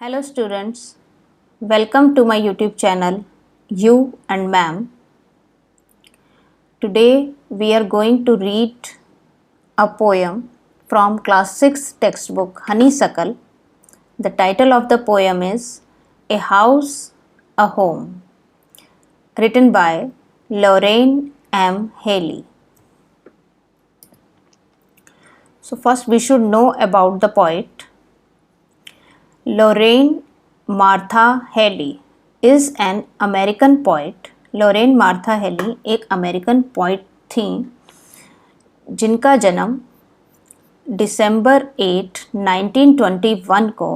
Hello students, welcome to my YouTube channel You and Ma'am. Today we are going to read a poem from class 6 textbook Honeysuckle. The title of the poem is A House, a Home, written by Lorraine M. Haley. So first we should know about the poet. Lorraine Martha Haley is an American poet. Lauren Martha Haley एक American poet थी जिनका जन्म दिसंबर 8, 1921 को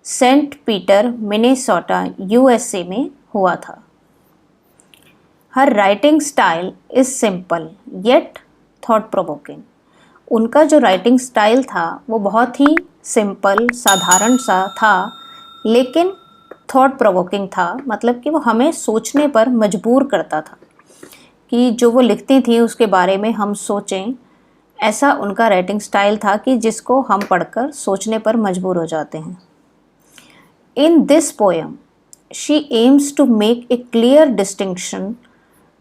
Saint Peter Minnesota USA में हुआ था. हर writing style is simple yet thought provoking. उनका जो राइटिंग स्टाइल था वो बहुत ही सिंपल साधारण सा था लेकिन थॉट प्रोवोकिंग था. मतलब कि वो हमें सोचने पर मजबूर करता था कि जो वो लिखती थी उसके बारे में हम सोचें. ऐसा उनका राइटिंग स्टाइल था कि जिसको हम पढ़कर सोचने पर मजबूर हो जाते हैं. In this poem she aims to make a clear distinction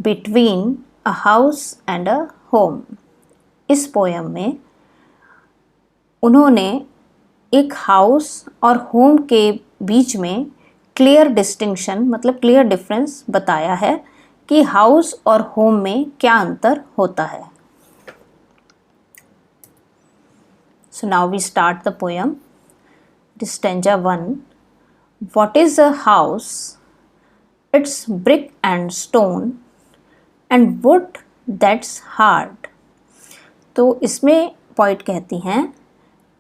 between a house and a home. इस पोएम में उन्होंने एक हाउस और होम के बीच में क्लियर डिस्टिंक्शन मतलब क्लियर डिफरेंस बताया है कि हाउस और होम में क्या अंतर होता है. So now we start the poem. Stanza 1. What is a house? It's brick and stone and wood that's hard. तो इसमें पॉइंट कहती हैं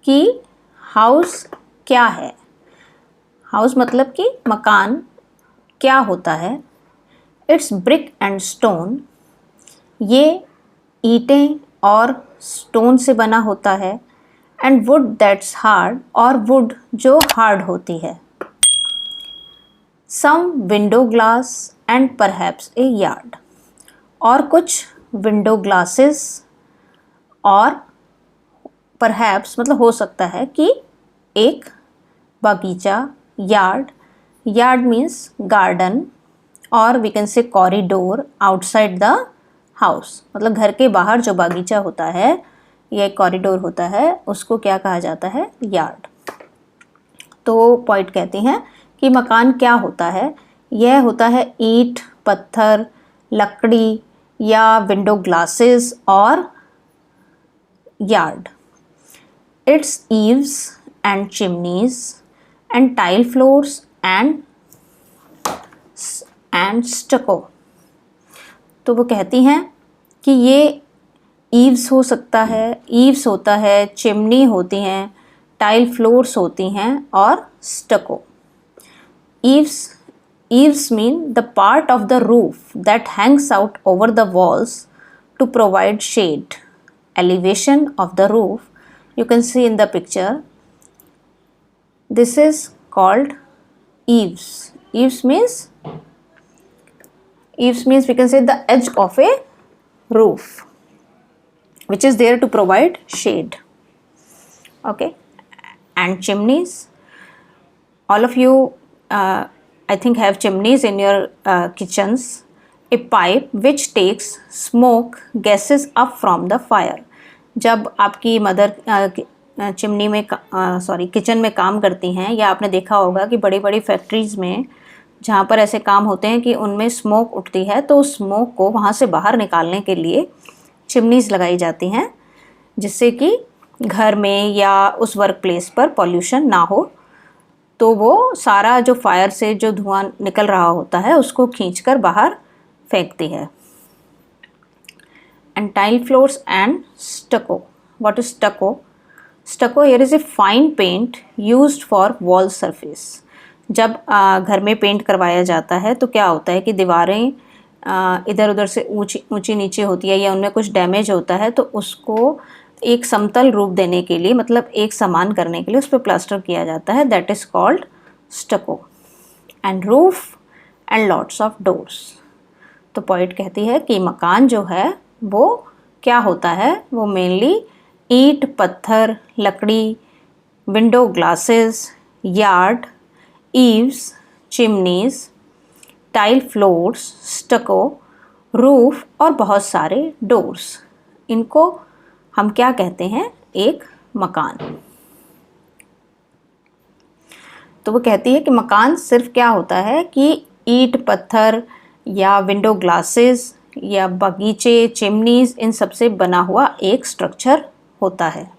कि हाउस क्या है. हाउस मतलब कि मकान क्या होता है. It's brick and stone. ये ईंटें और स्टोन से बना होता है. And wood that's hard. और वुड जो हार्ड होती है. Some window glass and perhaps a yard. और कुछ विंडो ग्लासेस और परहैप्स मतलब हो सकता है कि एक बगीचा. यार्ड. यार्ड मीन्स गार्डन और we can say corridor outside the house. मतलब घर के बाहर जो बागीचा होता है या कॉरिडोर होता है उसको क्या कहा जाता है? यार्ड. तो पॉइंट कहती हैं कि मकान क्या होता है. यह होता है ईंट, पत्थर, लकड़ी या विंडो ग्लासेस और yard. It's eaves and chimneys and tile floors and stucco. तो वो कहती हैं कि ये ईव्स हो सकता है, ईव्स होता है, चिमनी होती हैं, टाइल फ्लोर्स होती हैं और स्टको. Eaves mean the part of the roof that hangs out over the walls to provide shade. Elevation of the roof you can see in the picture. This is called eaves. Eaves means we can say the edge of a roof which is there to provide shade. Okay. And chimneys. All of you I think have chimneys in your kitchens. A pipe which takes smoke gases up from the fire. जब आपकी mother chimney में kitchen में काम करती हैं या आपने देखा होगा कि बड़ी बड़ी फैक्ट्रीज़ में जहाँ पर ऐसे काम होते हैं कि उनमें स्मोक उठती है तो उस स्मोक को वहाँ से बाहर निकालने के लिए चिमनीज़ लगाई जाती हैं जिससे कि घर में या उस वर्क प्लेस पर पॉल्यूशन ना हो. तो वो सारा जो फायर से जो धुआं निकल रहा होता है उसको खींचकर बाहर फेंकती है. And tile floors and स्टको. What is स्टको? स्टको here is a fine paint used for wall surface. जब घर में पेंट करवाया जाता है तो क्या होता है कि दीवारें इधर उधर से ऊंची नीचे होती है या उनमें कुछ डैमेज होता है तो उसको एक समतल रूप देने के लिए मतलब एक समान करने के लिए उस पर प्लास्टर किया जाता है. That is called स्टको. And roof and lots of doors. तो पॉइंट कहती है कि मकान जो है वो क्या होता है. वो मेनली ईंट, पत्थर, लकड़ी, window glasses yard, eaves, chimneys, tile floors, स्टको, roof और बहुत सारे डोर्स। इनको हम क्या कहते हैं? एक मकान। तो वो कहती है कि मकान सिर्फ क्या होता है कि ईंट पत्थर या विंडो ग्लासेस या बगीचे, चिमनीज, इन सब से बना हुआ एक स्ट्रक्चर होता है।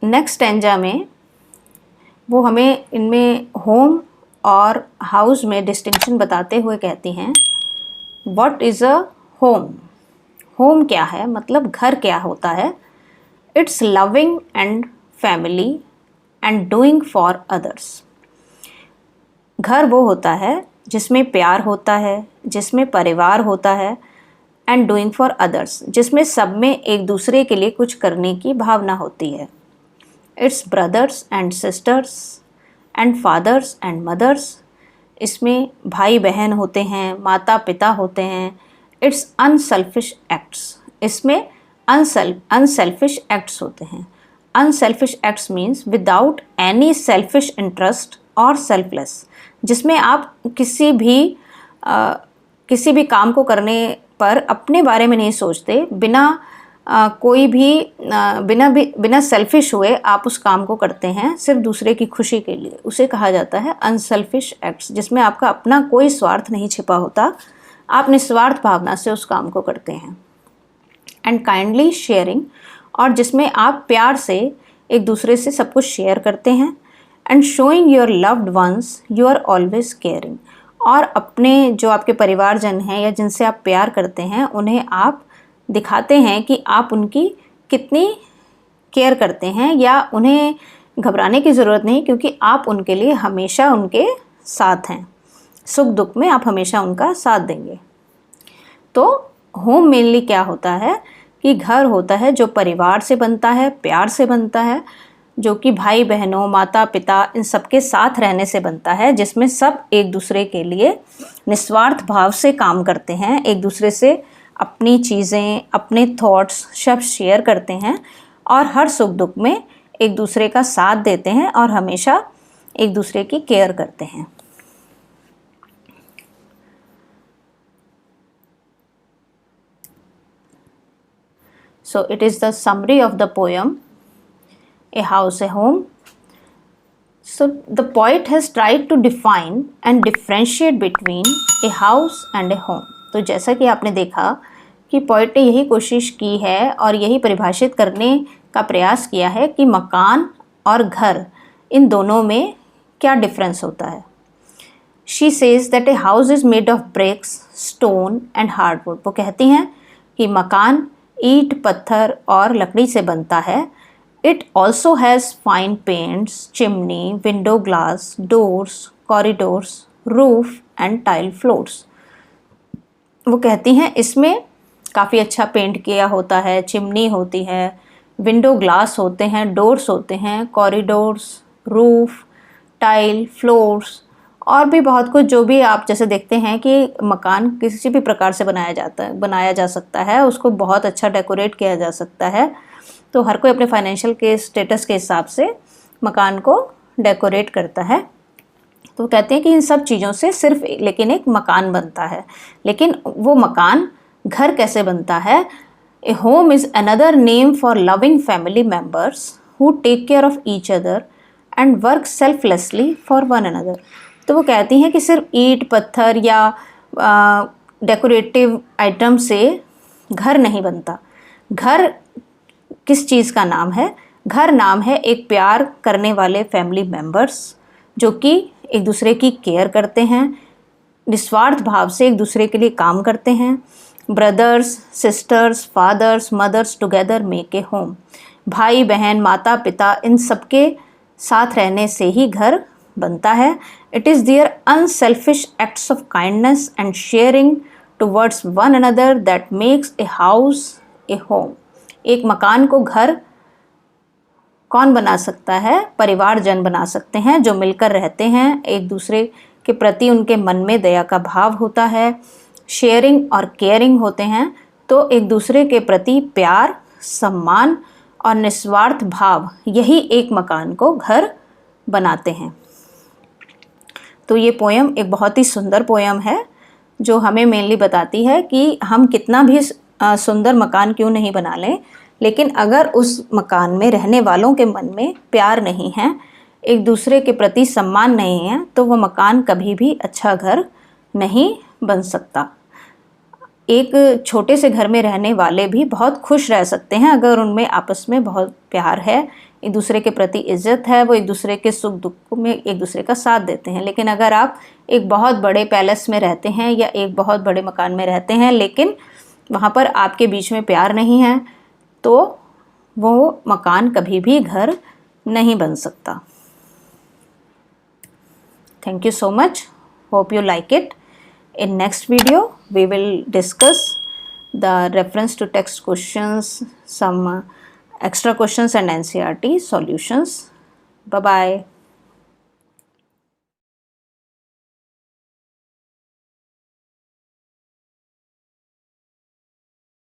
नेक्स्ट स्टैंजा में वो हमें इनमें होम और हाउस में डिस्टिंक्शन बताते हुए कहती हैं, what is a home? Home क्या है, मतलब घर क्या होता है? It's loving and family and doing for others. घर वो होता है जिसमें प्यार होता है, जिसमें परिवार होता है, एंड डूइंग फॉर अदर्स, जिसमें सब में एक दूसरे के लिए कुछ करने की भावना होती है। It's brothers and sisters and fathers and mothers. इसमें भाई बहन होते हैं, माता पिता होते हैं। It's unselfish acts. इसमें अनसेल्फिश एक्ट्स होते हैं। Unselfish acts means without any selfish interest और सेल्फलेस, जिसमें आप किसी भी काम को करने पर अपने बारे में नहीं सोचते, बिना सेल्फिश हुए आप उस काम को करते हैं सिर्फ दूसरे की खुशी के लिए। उसे कहा जाता है अनसेल्फिश एक्ट्स, जिसमें आपका अपना कोई स्वार्थ नहीं छिपा होता, आप निस्वार्थ भावना से उस काम को करते हैं। एंड काइंडली शेयरिंग, और जिसमें आप प्यार से एक दूसरे से सब कुछ शेयर करते हैं। And showing your loved ones you are always caring, और अपने जो आपके परिवारजन हैं या जिनसे आप प्यार करते हैं उन्हें आप दिखाते हैं कि आप उनकी कितनी केयर करते हैं, या उन्हें घबराने की ज़रूरत नहीं, क्योंकि आप उनके लिए हमेशा उनके साथ हैं। सुख दुख में आप हमेशा उनका साथ देंगे। तो होम मेनली क्या होता है कि घर होता है जो परिवार से बनता है, प्यार से बनता है, जो कि भाई बहनों, माता पिता, इन सबके साथ रहने से बनता है, जिसमें सब एक दूसरे के लिए निस्वार्थ भाव से काम करते हैं, एक दूसरे से अपनी चीज़ें, अपने थॉट्स सब शेयर करते हैं, और हर सुख दुख में एक दूसरे का साथ देते हैं और हमेशा एक दूसरे की केयर करते हैं। So it is the summary of the poem, A House, a Home. So the poet has tried to define and differentiate between a house and a home. तो जैसा कि आपने देखा कि पोइट ने यही कोशिश की है और यही परिभाषित करने का प्रयास किया है कि मकान और घर, इन दोनों में क्या डिफरेंस होता है। She says that a house is made of bricks, stone and hardwood. वो कहती हैं कि मकान ईंट, पत्थर और लकड़ी से बनता है। It also has fine paints, chimney, window glass, doors, corridors, roof and tile floors. वो कहती हैं इसमें काफ़ी अच्छा पेंट किया होता है, चिमनी होती है, विंडो ग्लास होते हैं, डोर्स होते हैं, कॉरिडोर्स, रूफ, टाइल, फ्लोर्स और भी बहुत कुछ, जो भी आप जैसे देखते हैं कि मकान किसी भी प्रकार से बनाया जा सकता है, उसको बहुत अच्छा डेकोरेट किया जा सकता है। तो हर कोई अपने फाइनेंशियल के स्टेटस के हिसाब से मकान को डेकोरेट करता है। तो कहते हैं कि इन सब चीज़ों से सिर्फ लेकिन एक मकान बनता है। लेकिन वो मकान घर कैसे बनता है? A home is another name for loving family members who take care of each other and work selflessly for one another. तो वो कहती हैं कि सिर्फ ईंट, पत्थर या डेकोरेटिव आइटम से घर नहीं बनता। घर किस चीज़ का नाम है? घर नाम है एक प्यार करने वाले फैमिली मेम्बर्स जो कि एक दूसरे की केयर करते हैं, निस्वार्थ भाव से एक दूसरे के लिए काम करते हैं। Brothers, sisters, fathers, mothers together make a home. भाई बहन, माता पिता, इन सबके साथ रहने से ही घर बनता है। It is there unselfish acts of kindness and sharing towards one another that makes a house a home. एक मकान को घर कौन बना सकता है? परिवारजन बना सकते हैं जो मिलकर रहते हैं, एक दूसरे के प्रति उनके मन में दया का भाव होता है, शेयरिंग और केयरिंग होते हैं, तो एक दूसरे के प्रति प्यार, सम्मान और निस्वार्थ भाव यही एक मकान को घर बनाते हैं। तो ये पोयम एक बहुत ही सुंदर पोयम है जो हमें मेनली बताती है कि हम कितना भी सुंदर मकान क्यों नहीं बना लें, लेकिन अगर उस मकान में रहने वालों के मन में प्यार नहीं है, एक दूसरे के प्रति सम्मान नहीं है, तो वो मकान कभी भी अच्छा घर नहीं बन सकता। एक छोटे से घर में रहने वाले भी बहुत खुश रह सकते हैं अगर उनमें आपस में बहुत प्यार है, एक दूसरे के प्रति इज्जत है, वो एक दूसरे के सुख दुख में एक दूसरे का साथ देते हैं। लेकिन अगर आप एक बहुत बड़े पैलेस में रहते हैं या एक बहुत बड़े मकान में रहते हैं लेकिन वहाँ पर आपके बीच में प्यार नहीं है, तो वो मकान कभी भी घर नहीं बन सकता। Thank you so much. Hope you like it. In next video, we will discuss the reference to text questions, some extra questions and NCERT solutions. Bye bye.